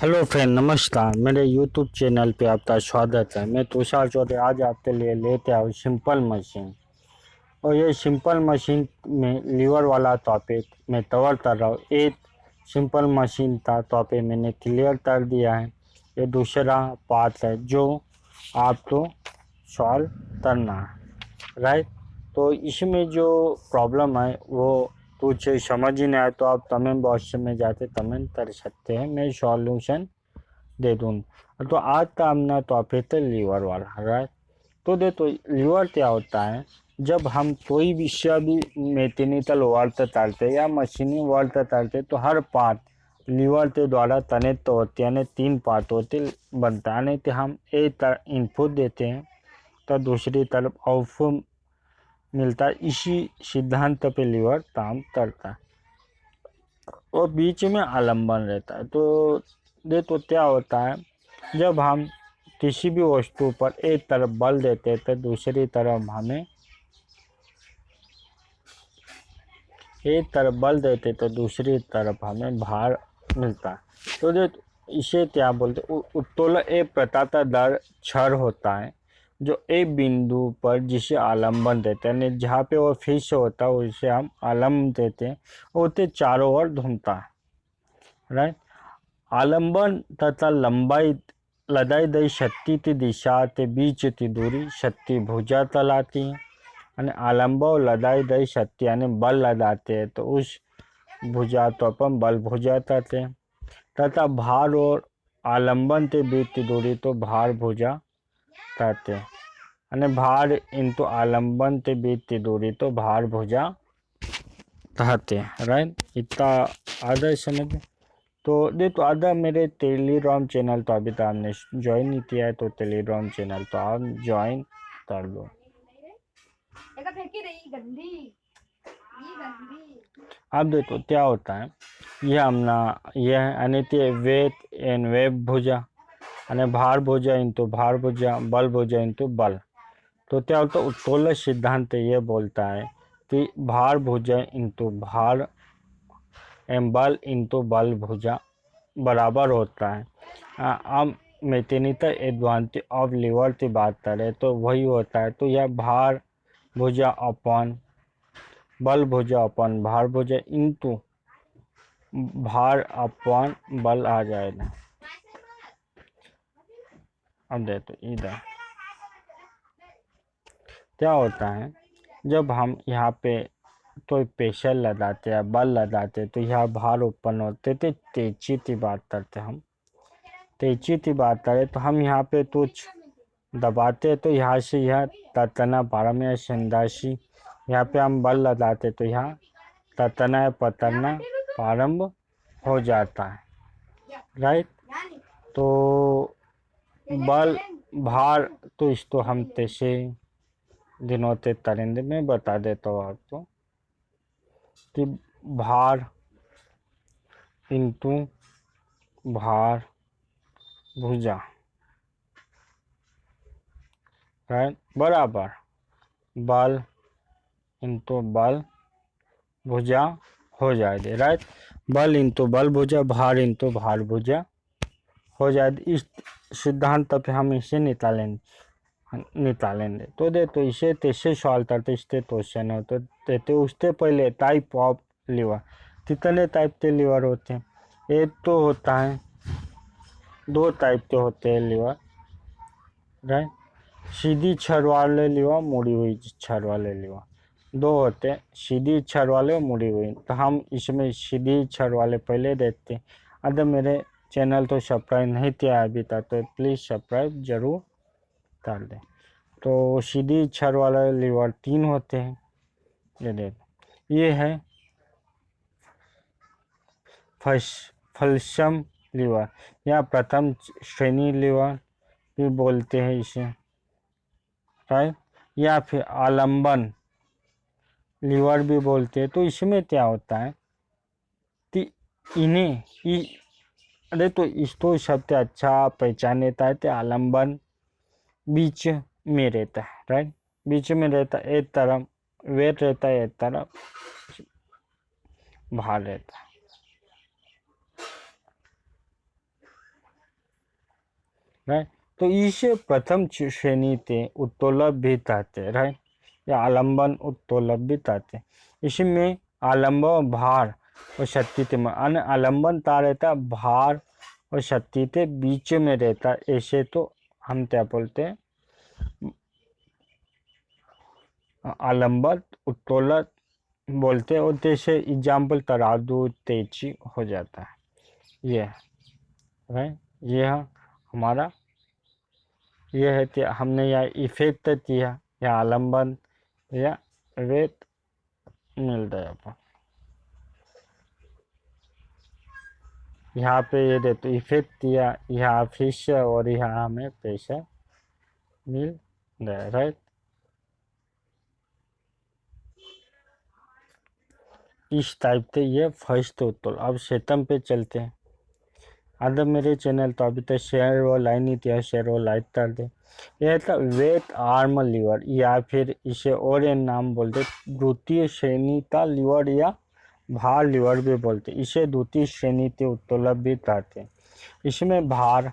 Hello friend, नमस्कार। मेरे YouTube channel पे आपका स्वागत है। मैं तुषार चौधरी आज आपके लिए लेते आया हूँ सिंपल मशीन। और ये सिंपल मशीन में लीवर वाला टॉपिक मैं कवर कर रहा हूँ। एक सिंपल मशीन था टॉपिक मैंने क्लियर कर दिया है। ये दूसरा पार्ट है जो आपको सॉल्व करना है, राइट। तो इसमें जो प्रॉब्लम है वो कुछ समझ ही नहीं आया तो आप कमेंट बॉक्स में जाके कमेंट कर सकते हैं, मैं सॉल्यूशन दे दूँ। तो आज का अपना टॉपिक है लीवर वाला, राइट। तो देखो लीवर क्या होता है। जब हम कोई विषय भी मैकेनिकल वर्क करते या मशीनी वर्क करते तो हर पार्ट लीवर के द्वारा कनेक्ट होते हैं, यानी तीन पार्ट होते बनता है। यानी कि हम एक तरफ इनपुट देते हैं तो दूसरी तरफ आउटपुट मिलता है। इसी सिद्धांत पे लीवर काम करता है और बीच में आलम्बन रहता है। तो देखो क्या होता है, जब हम किसी भी वस्तु पर एक तरफ बल देते हैं तो दूसरी तरफ हमें एक तरफ बल देते तो दूसरी तरफ हमें भार मिलता है। तो देखो इसे क्या बोलते हैं, उत्तोलन एक प्रकार का दर क्षण होता है जो एक बिंदु पर जिसे आलम्बन देते हैं, जहाँ पे वो फिक्स होता है उसे हम आलम्बन देते हैं। वो तो चारों ओर घूमता है, राइट। आलंबन तथा लंबाई लगाई गई शक्ति की दिशा के बीच की दूरी शक्ति भुजा कहलाती है। यानी आलंब और लगाई गई शक्ति यानी बल लगाते हैं तो उस भुजा तो अपन बल भुजा कहते हैं। तथा भार और आलंबन के बीच की दूरी तो भार भुजा कहते हैं। यानी भार इंटू आलंबन के बीच की दूरी तो भार भुजा कहते हैं, राइट। इतना आदर समझ। तो देखो आधा मेरे टेलीग्राम चैनल तो अभी तक आपने ज्वाइन नहीं किया है तो टेलीग्राम चैनल तो आप ज्वाइन कर लो। अब देखो क्या होता है, यह हमना यह है अनित्य वेट एंड वेब भुजा यानी भार भुजा इंटू भार भुजा बल भुजा इंटू बल। तो क्या होता है, उत्तोलन सिद्धांत ये बोलता है कि भार भुजा इंटू भार एम बल इंटू बल भुजा बराबर होता है। हम मैकेनिकल एडवांटेज ऑफ लीवर की बात करें तो वही होता है। तो यह भार भुजा अपन बल भुजा अपन भार भुजा इंटू भार अपन बल आ जाएगा। अब देखो इधर क्या होता है, जब हम यहाँ पे कोई प्रेशर लगाते हैं बल लगाते तो यह भार उत्पन्न होते थे। तेजी की बात करते हम तेजी की बात करें तो हम यहाँ पे कुछ दबाते तो यहाँ से यह ततना पारम या संदासी यहाँ पे हम बल लगाते तो यहाँ ततना या पतरना प्रारंभ हो जाता है, राइट। तो बल भार तो इसको हम तैसे दिनों ते तरिंदे में बता देता हूँ आपको कि भार इंटू भार भुजा, राइट, बराबर बल इंटू बल भुजा हो जाएगी, राइट। बल इंटू बल भुजा भार इंटू भार भुजा हो जाएगी। इस सिद्धांत पे हम इसे निकालेंगे। तो दे तो इसे कैसे सॉल्व करते इसके क्वेश्चन हो तो देते उससे पहले टाइप ऑफ लीवर कितने टाइप के लीवर होते हैं। एक तो होता है दो टाइप के होते हैं लीवर, राइट। सीधी छड़ वाले लीवर मुड़ी हुई छड़ वाले लीवर दो होते हैं, सीधी छड़ वाले और मुड़ी हुई। तो हम इसमें सीधी छड़ वाले पहले देखते हैं। अगर मेरे चैनल तो सब्सक्राइब नहीं किया अभी तक तो प्लीज़ सब्सक्राइब जरूर कर दें। तो सीधी छड़ वाला लीवर तीन होते हैं, ये देखो ये है फलसम लीवर या प्रथम श्रेणी लीवर भी बोलते हैं इसे, राइट। या फिर आलंबन लीवर भी बोलते हैं। तो इसमें क्या होता है कि अरे तो इसको सबसे अच्छा पहचान लेता है कि आलंबन बीच में रहता है, राइट। बीच में रहता है, एक तरफ वेट रहता है एक तरफ भार रहता है। राइट। तो इसे प्रथम श्रेणी ते उत्तोलन भी कहते, राइट, या आलंबन उत्तोलन भी कहते। इसमें आलंबन और भार और शक्ति के अन्य आलंबन ता रहता भार और शक्ति के बीच में रहता। ऐसे तो हम क्या बोलते हैं, आलंबन उत्तोलन बोलते हैं। और जैसे एग्जाम्पल तराजू तेजी हो जाता है, ये राइट। ये हमारा ये है कि हमने यहाँ इफेक्ट किया या आलंबन या वेट मिल रहा है अपन यहाँ पे। ये देखो इफेक्ट दिया, यहाँ फिश और यहाँ हमें पैसा मिल रहा है, राइट। इस टाइप से ये फर्स्ट उत्तर। अब सेकंड पे चलते हैं। अगर मेरे चैनल तो अभी तक शेयर और लाइक नहीं किया, शेयर और लाइक कर दे। यह था वेट आर्म लीवर, या फिर इसे और एक नाम बोलते द्वितीय श्रेणी का लीवर या भार लीवर भी बोलते। इसे द्वितीय श्रेणी के उत्तोलन भी कहते हैं। इसमें भार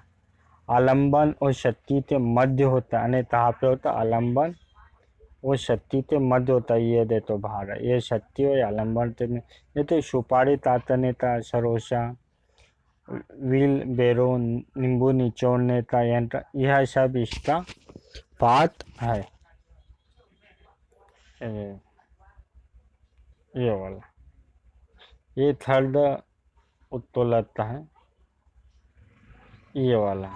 आलंबन और शक्ति के मध्य होता है। यानी कहाँ पे होता है, आलंबन और शक्ति के मध्य होता है। ये दे तो भार है, ये शक्ति और आलंबन के में। ये तो सुपारी तातने का सरोसा, व्हील बेरो, नींबू निचोड़ने का यंत्र, यह सब इसका पार्ट है। ये वाला ये थर्ड उत्तोलन है। ये वाला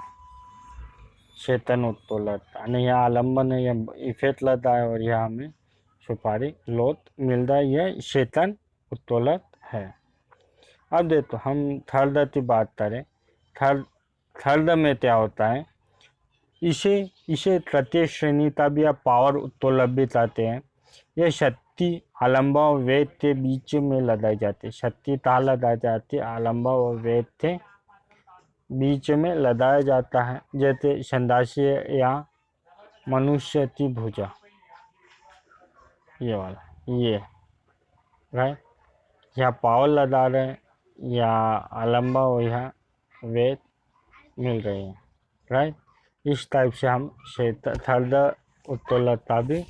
चेतन उत्तोलन, यानी यहाँ आलंबन है, यह इफेक्ट लगा है और यहाँ हमें सुपारी लोट मिल रहा है। यह चेतन उत्तोलन है। अब देखो हम थर्ड की बात करें। थर्ड में क्या होता है, इसे इसे तृतीय श्रेणी का भी आप पावर उत्तोलन भी कहते हैं। यह शक्ति आलंबन और वेग के बीच में लगाई जाती है। शक्ति कहाँ लगाई जाती है, आलंबन और वेग के बीच में लगाया जाता है। जैसे संदासीय या मनुष्य की भुजा, ये वाला ये राइट। यहाँ पावर लगा रहे हैं, या आलंबन और यहाँ वेग मिल रहे हैं, राइट। इस टाइप से हम थर्ड उत्तोलन का भी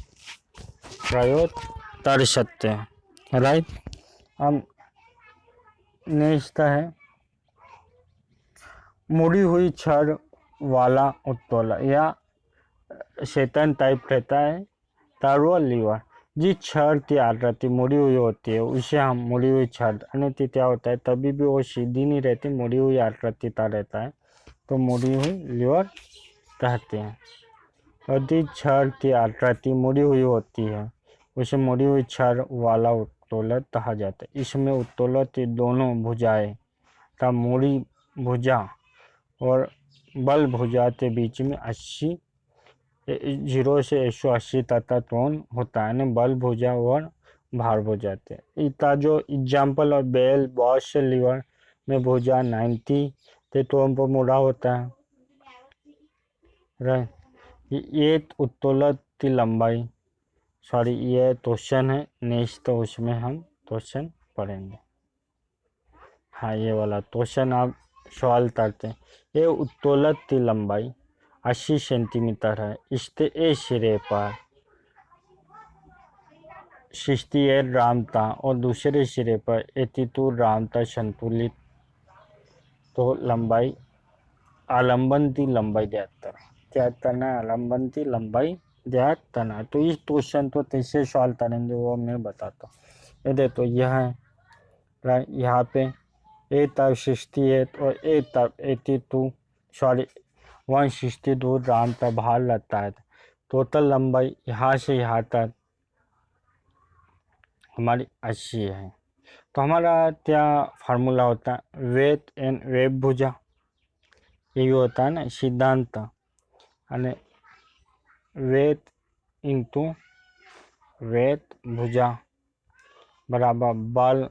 प्रयोग कर सकते हैं, राइट। हम नेक्स्ट है मुड़ी हुई छड़ वाला उत्तोलन, या सेकंड टाइप रहता है तारवा लीवर। जिस छड़ की आकृति मुड़ी हुई होती है उसे हम मुड़ी हुई छड़, अन्यथा क्या होता है, तभी भी वो सीधी नहीं रहती, मुड़ी हुई आकृति का रहता है, तो मुड़ी हुई लीवर कहते हैं। और जिस छड़ की आकृति मुड़ी हुई होती है उसे मुड़ी हुई छड़ वाला उत्तोलन कहा जाता है। इसमें उत्तोलन की दोनों भुजाएं का मुड़ी भुजा और बल भुजा के बीच में 0 से 180 तक का कोण होता है। बल भुजा और भार भुजा थे इसका जो एग्जाम्पल और बेल बॉश लीवर में भुजा 90 के कोण पर मुड़ा होता है, राइट। ये उत्तोलन की लंबाई, सॉरी ये क्वेश्चन है नेक्स्ट, तो उसमें हम क्वेश्चन पढ़ेंगे। हाँ ये वाला क्वेश्चन आप सवाल करते हैं। ये उत्तोलन की लंबाई 80 सेंटीमीटर है। इसके एक सिरे पर 68 ग्राम था और दूसरे सिरे पर 82 ग्राम था संतुलित। तो लंबाई आलंबन की लंबाई ज्ञात करना है, आलंबन की लंबाई ज्ञात करना। तो इस क्वेश्चन को कैसे सॉल्व करेंगे वो मैं बताता हूँ। ये देखो यह है, यहाँ पे एक तरफ 68 और एक तरफ 82 सॉरी 162 ग्राम का भार लगता है। टोटल लंबाई यहाँ से यहाँ तक हमारी 80 है। तो हमारा क्या फार्मूला होता है, वेट एंड वेब भुजा, ये भी होता है ना सिद्धांत, यानी वेट इंटू वेट भुजा बराबर बल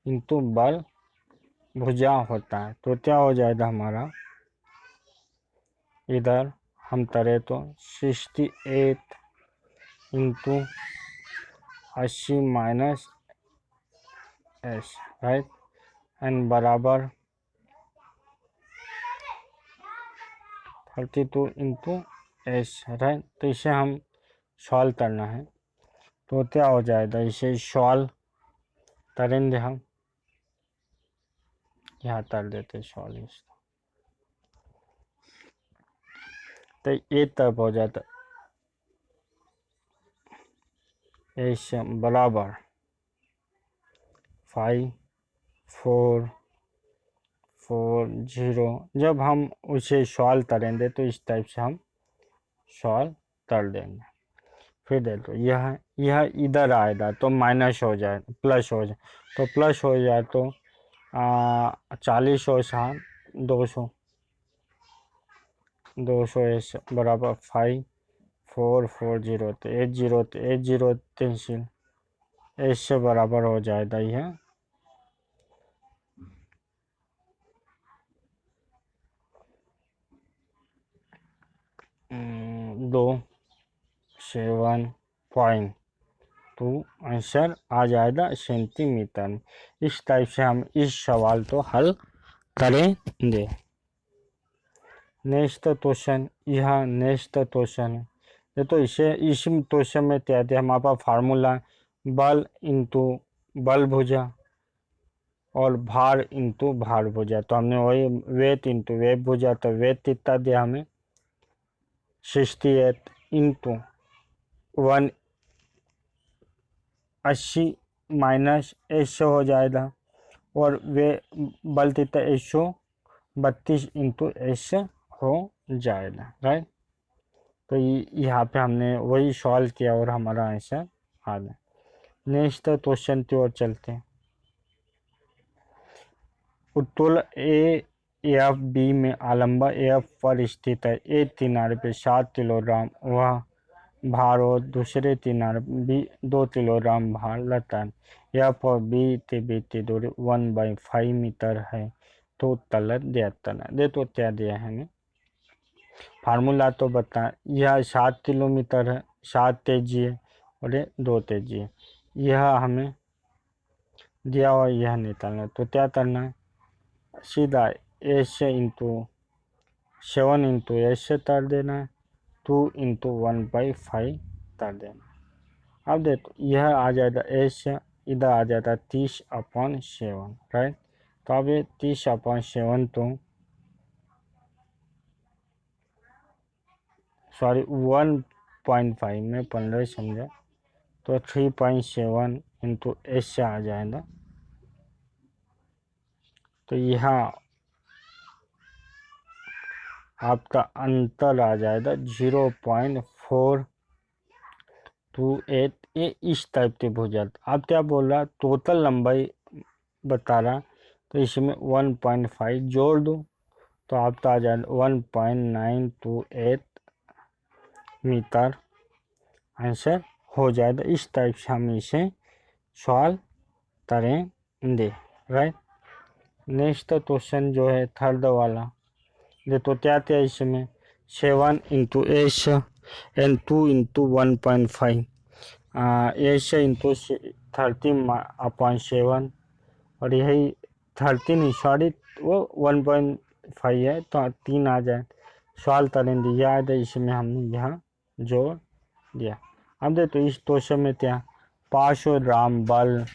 इंटू बल भुजा होता है। तो क्या हो जाएगा हमारा, इधर हम करें तो 68 into 80 minus S, right, and बराबर 32 इंटू एस, राइट। तो इसे हम सॉल्व करना है, तो क्या हो जाएगा, इसे सॉल्व करेंगे हम, यहाँ कर देते सॉल्व इसको, तो ये तब हो जाता एस बराबर 5440। जब हम उसे सॉल्व करेंगे तो इस टाइप से हम सॉल्व कर देंगे। फिर देखो यह इधर आएगा तो माइनस हो जाए, प्लस हो जाए, तो प्लस हो जाए तो 40 और 7 200, 200 एस बराबर 5440, तो 80 तहसील एस से बराबर हो जाएगा यह 27.2 आंसर आ जाएगा सेंटीमीटर में। इस टाइप से हम इस सवाल को हल करेंगे। नेक्स्ट क्वेश्चन, यह नेक्स्ट क्वेश्चन है, ये तो इस क्वेश्चन में क्या है, हमारे पास फार्मूला बल इंटू बल भुजा और भार इंटू भार भुजा, तो हमने वही वेट इंटू वेट भुजा, तो वेट कितना दिया हमें 68 इंटू 180 माइनस 100 हो जाएगा, और वे बल कितना 132 इंटू 100 हो जाएगा, राइट। तो यहाँ पे हमने वही सॉल्व किया और हमारा आंसर आ गया। नेक्स्ट क्वेश्चन की ओर चलते हैं। उत्तोल ए एफ बी में आलम्बा एफ पर स्थित है। एक किनारे पे 7 किलोग्राम वह भार और दूसरे किनारे बी 2 किलोग्राम भार लेता है। एफ और बी के बीच की दूरी 1/5 मीटर है, तो तलत दिया दे, तो क्या दिया है हमें, फार्मूला तो बता, यह 7 किलोमीटर है, 7 तेजी है और ये 2 तेजी है, यह हमें दिया और यह निकालना, तो क्या करना है, सीधा एस इंटू 7 इंटू एस से कर देना है, 2 इंटू 1/5 कर देना। अब देखो यह आ जाएगा एस, इधर आ जाता 30/7, राइट। तो अब ये 30/7 तो सॉरी 1.5 में 15 समझा, तो 3.7 इंटू एस से आ जाएगा, तो यहाँ आपका अंतर आ जाएगा 0.428। ये इस टाइप के भुजा, आप क्या बोल रहा, टोटल लंबाई बता रहा, तो इसमें 1.5 जोड़ दूँ तो आपका आ जाएगा 1.928 मीटर आंसर हो जाएगा। इस टाइप से हम इसे सॉल्व करेंगे, राइट। नेक्स्ट क्वेश्चन जो है थर्ड वाला, देखो क्या क्या इसमें 7 into S and 2 into 1.5, S into 13/7, और यही 13 सॉरी वो 1.5 है, तो 3 आ जाए, सॉल्व करेंगे, याद है इसमें हमने यहाँ जोड़ दिया। अब देखो इस क्वेश्चन में क्या 500 ग्राम बल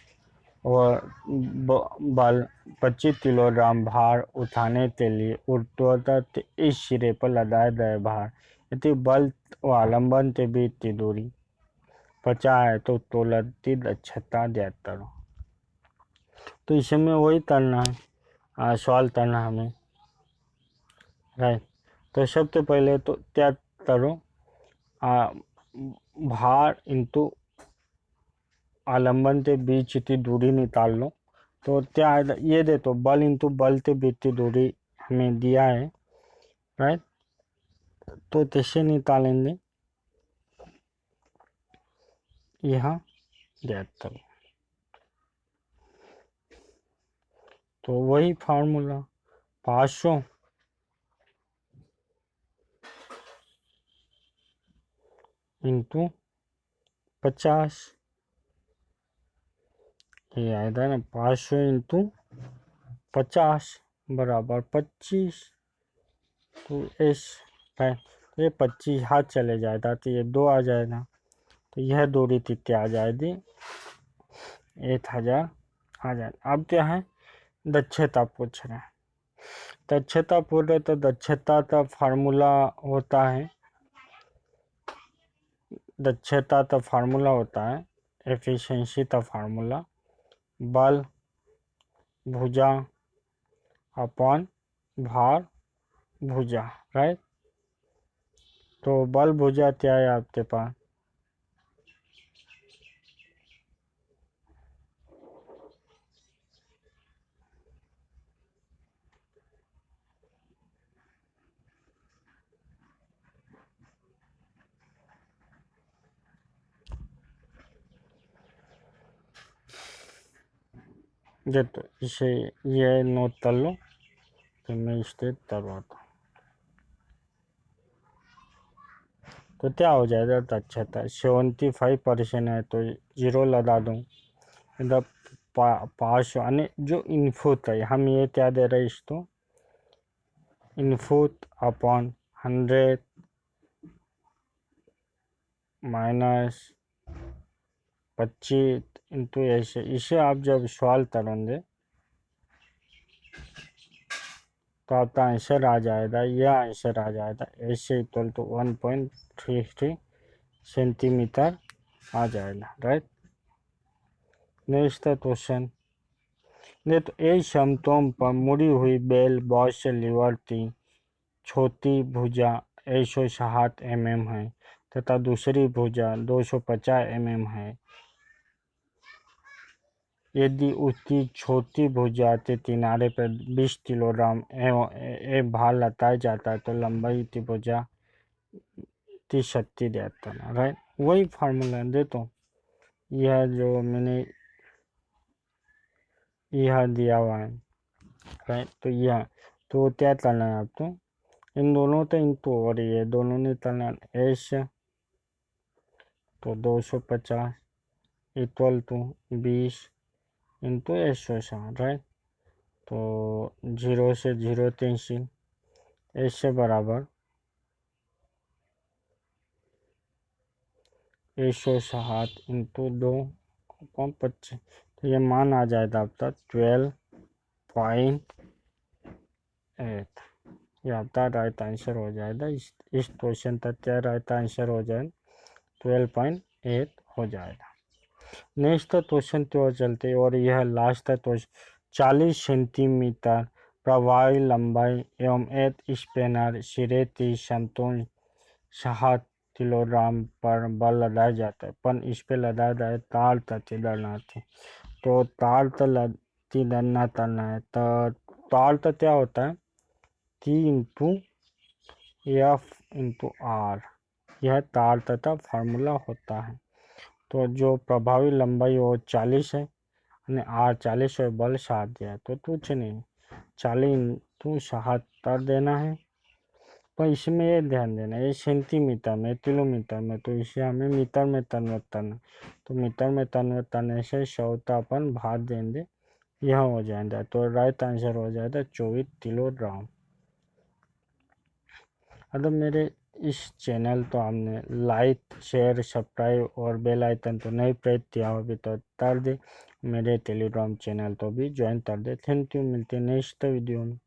और बल 25 किलोग्राम भार उठाने के लिए ऊर्ध्वाधर इस सिरे पर लगाए गए भार यदि बल व आलम्बन के बीच की दूरी 50 है, तो तोलन की दक्षता ज्ञात करो। तो इसमें वही करना है, सॉल्व करना हमें, राइट। तो सबसे पहले तो क्या करो, भार इंटू आलम्बन के बीच की दूरी निकाल लो, तो क्या आएगा, ये दे तो बल इंटू बल के बीच की दूरी हमें दिया है, राइट। तो कैसे निकालेंगे, यहाँ ज्ञात करो, तो वही फार्मूला 500 इंटू 50, ये आएगा ना 500 इंटू 50 बराबर 25, तो एस राइट। तो ये 25 हाथ चले जाएगा तो ये 2 आ जाएगा, तो यह दूरी कितनी आ जाएगी 8000 आ जाएगा। अब क्या है, दक्षता पूछ रहे हैं। दक्षता पूछ रहे तो दक्षता का फार्मूला होता है, दक्षता का फार्मूला होता है एफिशिएंसी का फार्मूला बल भुजा अपॉन भार भुजा, राइट। तो बल भुजा क्या है आपके पास, ये तो इसे ये नोट कर लो, तो मैं स्टेट करवाता हूँ। तो क्या हो जाएगा दक्षता 75% है तो 0 लगा दूँ, मतलब पास यानी जो इनपुट है हम ये क्या दे रहे हैं इसको, इनपुट अपॉन 100 माइनस 25 इंटू ऐसे, इसे आप जब सॉल्व करेंगे तो आपका आंसर आ जाएगा, यह आंसर आ जाएगा ऐसे इक्वल टू 1.33 सेंटीमीटर आ जाएगा, राइट। नेक्स्ट क्वेश्चन, नहीं तो एक समतोल पर मुड़ी हुई बेल बहुत से लीवर की छोटी भुजा 160 mm है तथा दूसरी भुजा 250 mm है। यदि उसकी छोटी भुजा के किनारे पर 20 किलोग्राम भार लताया जाता है तो लंबाई की भुजा की शक्ति देता है, राइट। वही फार्मूला दे तो यह जो मैंने यह दिया हुआ है, राइट। तो यह तो क्या करना है आपको, इन दोनों तो इनटू और ये दोनों ने करना एस तो 250 इक्वल टू 20 इंटू 160, राइट। तो 0 से 0 कैंसिल, एस से बराबर 160 इंटू 2.25, तो ये मान आ जाएगा आपका 12.8, ये आपका राइट आंसर हो जाएगा। इस क्वेश्चन तक क्या राइट आंसर हो जाए 12.8 हो जाएगा। नेक्स्ट क्वेश्चन की ओर चलते और यह लास्ट क्वेश्चन, 40 सेंटीमीटर प्रभावी लंबाई एवं एक स्पेनर सिरे की समतोल 60 किलोग्राम पर बल लगाया जाता है, पर इस पे लगाया जाए तार तक दरना थी। तो तार की दरना करना है तो तार तो क्या होता है T into F into R, यह तार तथा फार्मूला होता है। तो जो प्रभावी लंबाई वो 40 है અને आर 40 और बल 60 दिया है, तो कुछ नहीं 40 इंटू 60 कर देना है। पर इसमें ये ध्यान देना ये सेंटीमीटर में किलोमीटर में, तो इसे हमें मीटर में कन्वर्ट करना, तो मीटर में कन्वर्ट करने से 100 का अपन भाग देंगे, यह हो जाएगा। तो राइट आंसर हो जाएगा 24 किलोग्राम। अगर मेरे इस चैनल तो आपने लाइक शेयर सब्सक्राइब और बेल आइकन तो नहीं प्रेस किया हो अभी तो कर दे, मेरे टेलीग्राम चैनल तो भी ज्वाइन कर दे। थैंक यू, मिलते हैं नेक्स्ट वीडियो में।